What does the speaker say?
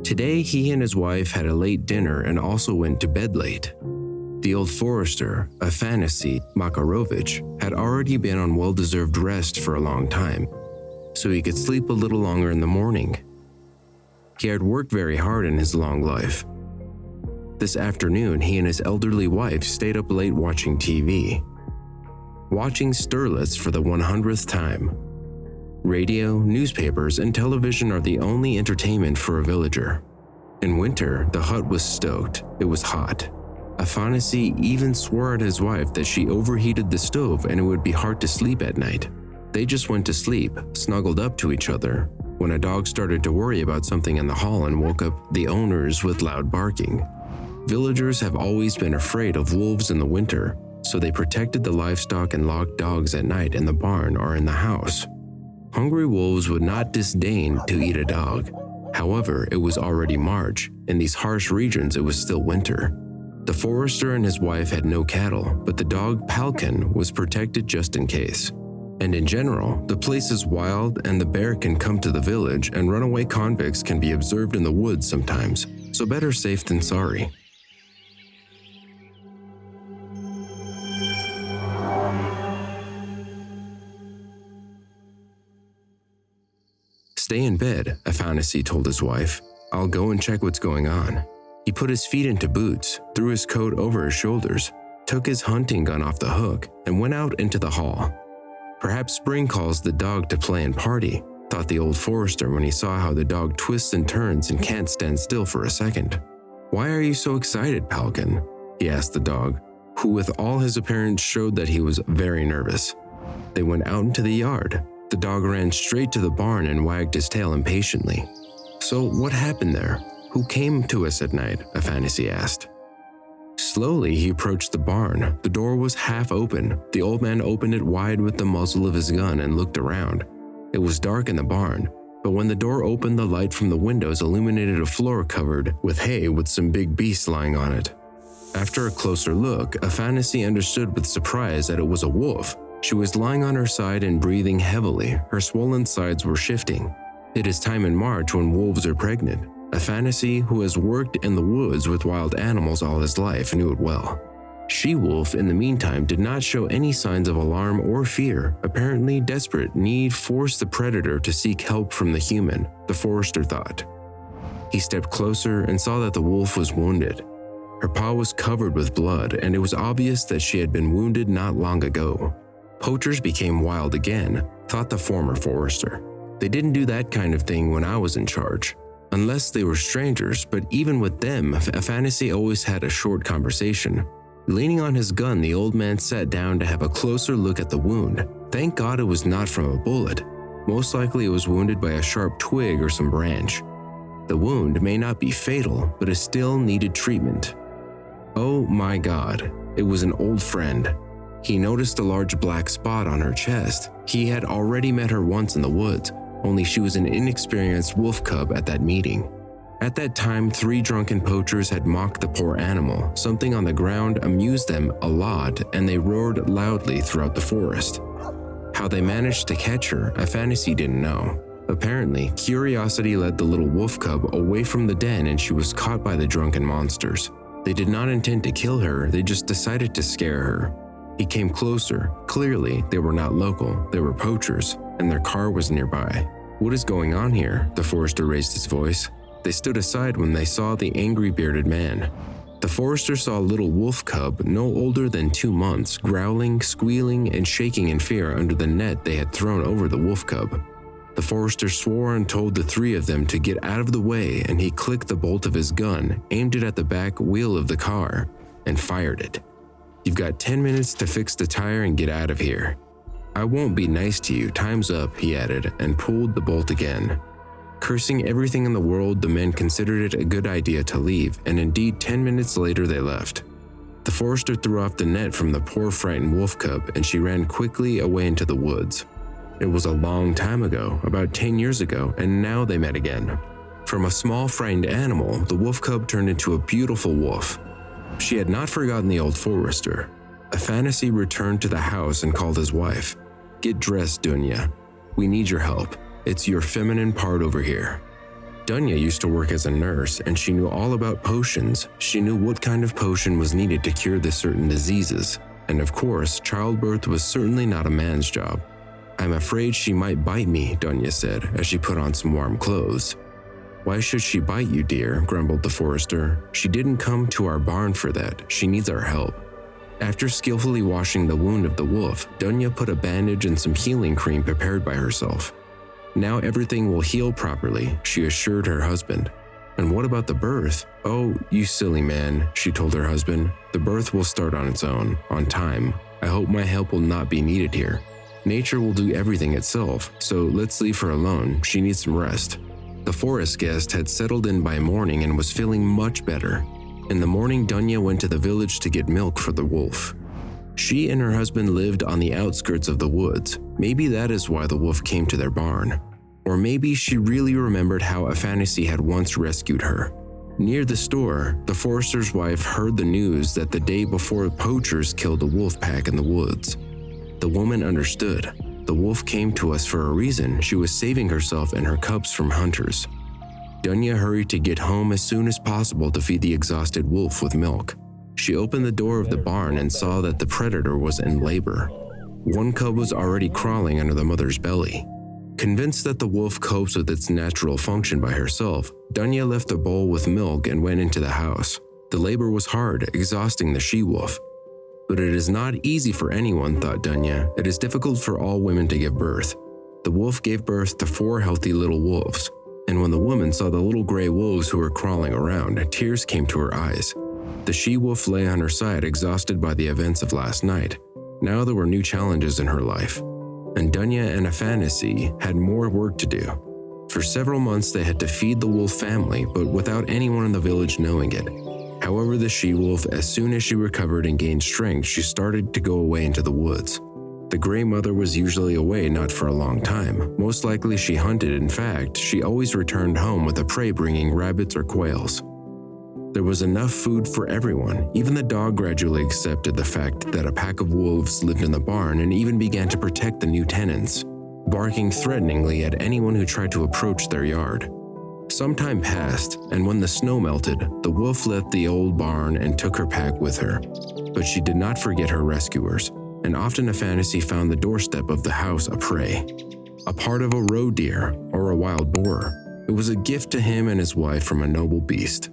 Today, he and his wife had a late dinner and also went to bed late. The old forester, Afanasy Makarovich, had already been on well-deserved rest for a long time, so he could sleep a little longer in the morning. He had worked very hard in his long life. This afternoon, he and his elderly wife stayed up late watching TV. Watching Sterlitz for the 100th time. Radio, newspapers, and television are the only entertainment for a villager. In winter, the hut was stoked. It was hot. Afanasy even swore at his wife that she overheated the stove and it would be hard to sleep at night. They just went to sleep, snuggled up to each other, when a dog started to worry about something in the hall and woke up the owners with loud barking. Villagers have always been afraid of wolves in the winter, so they protected the livestock and locked dogs at night in the barn or in the house. Hungry wolves would not disdain to eat a dog. However, it was already March. In these harsh regions, it was still winter. The forester and his wife had no cattle, but the dog Palkin was protected just in case. And in general, the place is wild and the bear can come to the village and runaway convicts can be observed in the woods sometimes, so better safe than sorry. Stay in bed, Afanasy told his wife. I'll go and check what's going on. He put his feet into boots, threw his coat over his shoulders, took his hunting gun off the hook, and went out into the hall. Perhaps spring calls the dog to play and party, thought the old forester when he saw how the dog twists and turns and can't stand still for a second. Why are you so excited, Palkin? He asked the dog, who with all his appearance showed that he was very nervous. They went out into the yard. The dog ran straight to the barn and wagged his tail impatiently. So what happened there? Who came to us at night? Afanasy asked. Slowly, he approached the barn. The door was half open. The old man opened it wide with the muzzle of his gun and looked around. It was dark in the barn, but when the door opened, the light from the windows illuminated a floor covered with hay with some big beasts lying on it. After a closer look, Afanasy understood with surprise that it was a wolf. She was lying on her side and breathing heavily. Her swollen sides were shifting. It is time in March when wolves are pregnant. Afanasy, who has worked in the woods with wild animals all his life, knew it well. She-wolf, in the meantime, did not show any signs of alarm or fear. Apparently, desperate need forced the predator to seek help from the human, the forester thought. He stepped closer and saw that the wolf was wounded. Her paw was covered with blood, and it was obvious that she had been wounded not long ago. Poachers became wild again, thought the former forester. They didn't do that kind of thing when I was in charge. Unless they were strangers, but even with them, Afanasy always had a short conversation. Leaning on his gun, the old man sat down to have a closer look at the wound. Thank God it was not from a bullet. Most likely it was wounded by a sharp twig or some branch. The wound may not be fatal, but it still needed treatment. Oh my God, it was an old friend. He noticed a large black spot on her chest. He had already met her once in the woods, only she was an inexperienced wolf cub at that meeting. At that time, 3 drunken poachers had mocked the poor animal. Something on the ground amused them a lot, and they roared loudly throughout the forest. How they managed to catch her, Afanasy didn't know. Apparently, curiosity led the little wolf cub away from the den and she was caught by the drunken monsters. They did not intend to kill her, they just decided to scare her. He came closer. Clearly, they were not local, they were poachers, and their car was nearby. What is going on here? The forester raised his voice. They stood aside when they saw the angry bearded man. The forester saw a little wolf cub, no older than 2 months, growling, squealing, and shaking in fear under the net they had thrown over the wolf cub. The forester swore and told the 3 of them to get out of the way, and he clicked the bolt of his gun, aimed it at the back wheel of the car, and fired it. You've got 10 minutes to fix the tire and get out of here. I won't be nice to you, time's up, he added, and pulled the bolt again. Cursing everything in the world, the men considered it a good idea to leave, and indeed 10 minutes later they left. The forester threw off the net from the poor frightened wolf cub, and she ran quickly away into the woods. It was a long time ago, about 10 years ago, and now they met again. From a small frightened animal, the wolf cub turned into a beautiful wolf. She had not forgotten the old forester. Afanasy returned to the house and called his wife. Get dressed, Dunya. We need your help. It's your feminine part over here. Dunya used to work as a nurse, and she knew all about potions. She knew what kind of potion was needed to cure the certain diseases. And of course, childbirth was certainly not a man's job. "I'm afraid she might bite me," Dunya said as she put on some warm clothes. "Why should she bite you, dear?" grumbled the forester. "She didn't come to our barn for that. She needs our help." After skillfully washing the wound of the wolf, Dunya put a bandage and some healing cream prepared by herself. "Now everything will heal properly," she assured her husband. "And what about the birth?" "Oh, you silly man," she told her husband. "The birth will start on its own, on time. I hope my help will not be needed here. Nature will do everything itself, so let's leave her alone. She needs some rest." The forest guest had settled in by morning and was feeling much better. In the morning, Dunya went to the village to get milk for the wolf. She and her husband lived on the outskirts of the woods. Maybe that is why the wolf came to their barn. Or maybe she really remembered how a fantasy had once rescued her. Near the store, the forester's wife heard the news that the day before poachers killed a wolf pack in the woods. The woman understood. The wolf came to us for a reason. She was saving herself and her cubs from hunters. Dunya hurried to get home as soon as possible to feed the exhausted wolf with milk. She opened the door of the barn and saw that the predator was in labor. One cub was already crawling under the mother's belly. Convinced that the wolf copes with its natural function by herself, Dunya left the bowl with milk and went into the house. The labor was hard, exhausting the she-wolf. But it is not easy for anyone, thought Dunya. It is difficult for all women to give birth. The wolf gave birth to 4 healthy little wolves. And when the woman saw the little gray wolves who were crawling around, tears came to her eyes. The she-wolf lay on her side, exhausted by the events of last night. Now there were new challenges in her life. And Dunya and a fantasy had more work to do. For several months they had to feed the wolf family, but without anyone in the village knowing it. However, the she-wolf, as soon as she recovered and gained strength, she started to go away into the woods. The gray mother was usually away not for a long time. Most likely she hunted. In fact, she always returned home with a prey bringing rabbits or quails. There was enough food for everyone. Even the dog gradually accepted the fact that a pack of wolves lived in the barn and even began to protect the new tenants, barking threateningly at anyone who tried to approach their yard. Some time passed, and when the snow melted, the wolf left the old barn and took her pack with her. But she did not forget her rescuers, and often a fantasy found the doorstep of the house a prey, a part of a roe deer or a wild boar. It was a gift to him and his wife from a noble beast.